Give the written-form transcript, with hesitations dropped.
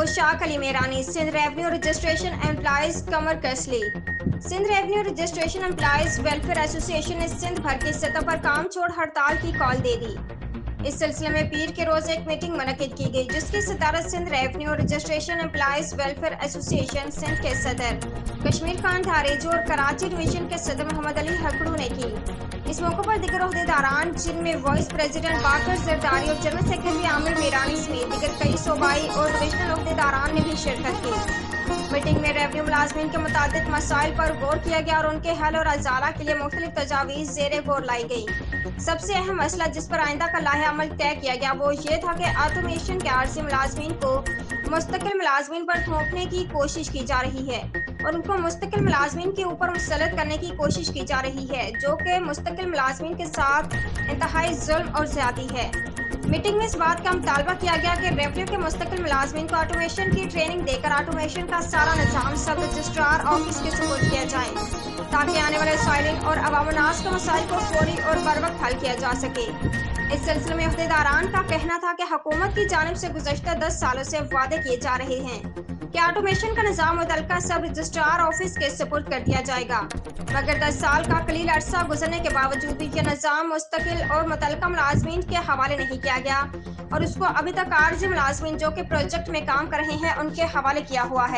पोशाक Ali Merani, Sindh revenue registration employees कमर कसली। Sindh revenue registration employees welfare association ने सिंध भर की सतह पर काम छोड़ हड़ताल की कॉल दे दी। इस सिलसिले में पीर के रोज एक मीटिंग मुनक्किद की गई, जिसकी सदारत Sindh revenue registration employees welfare association Sindh के सदर कश्मीर खान धारेजू और कराची डिवीजन के सदर मोहम्मद अली हकड़ू ने की। इस मौके पर दीगर ओहदेदारान, जिनमें वाइस प्रेसिडेंट बाकर जरदारी और जनरल सेक्रेटरी आमिर मीरानी समेत दीगर कई सूबाई और डिविजनल ओहदेदारान ने भी शिरकत की। मीटिंग में रेवेन्यू मुलाजमीन के मुताबिक मसाइल पर गौर किया गया और उनके हल और अजाला के लिए मुख्तलिफ तजावीज़ ज़ेरे गौर लाई गई। सबसे अहम मसला जिस पर आइंदा का लाहे अमल तय किया गया वो ये था कि ऑटोमेशन के आर्जी मुलाजमीन को मुस्तकिल मुलाजमीन पर थोपने की कोशिश की जा रही है और उनको मुस्तकिल मुलाजमीन के ऊपर मुसल्लत करने की कोशिश की जा रही है, जो कि मुस्तकिल मुलाजमीन के साथ इंतहाई जुल्म और ज़्यादती है। मीटिंग में इस बात का मुतालबा किया गया कि रेवेन्यू के मुस्तकिल मुलाजमीन को ऑटोमेशन की ट्रेनिंग देकर ऑटोमेशन का सारा निज़ाम सब रजिस्ट्रार ऑफिस के सुपुर्द किया जाए, ताकि आने वाले साइलिन और अवामनास के मसाइल को फौरी और बर वक्त हल किया जा सके। इस सिलसिले में ओहदेदारान का कहना था कि हुकूमत की जानिब से गुज़श्ता 10 सालों से वादे किए जा रहे हैं कि ऑटोमेशन का निज़ाम मुतल्लिका सब रजिस्ट्रार ऑफिस के सुपुर्द कर दिया जाएगा, मगर 10 साल का कलील अरसा गुजरने के बावजूद भी यह निज़ाम मुस्तकिल और मुतल्लिका मुलाजमीन के हवाले नहीं किया गया और उसको अभी तक आर्जी मुलाजमीन जो कि प्रोजेक्ट में काम कर रहे हैं उनके हवाले किया हुआ है।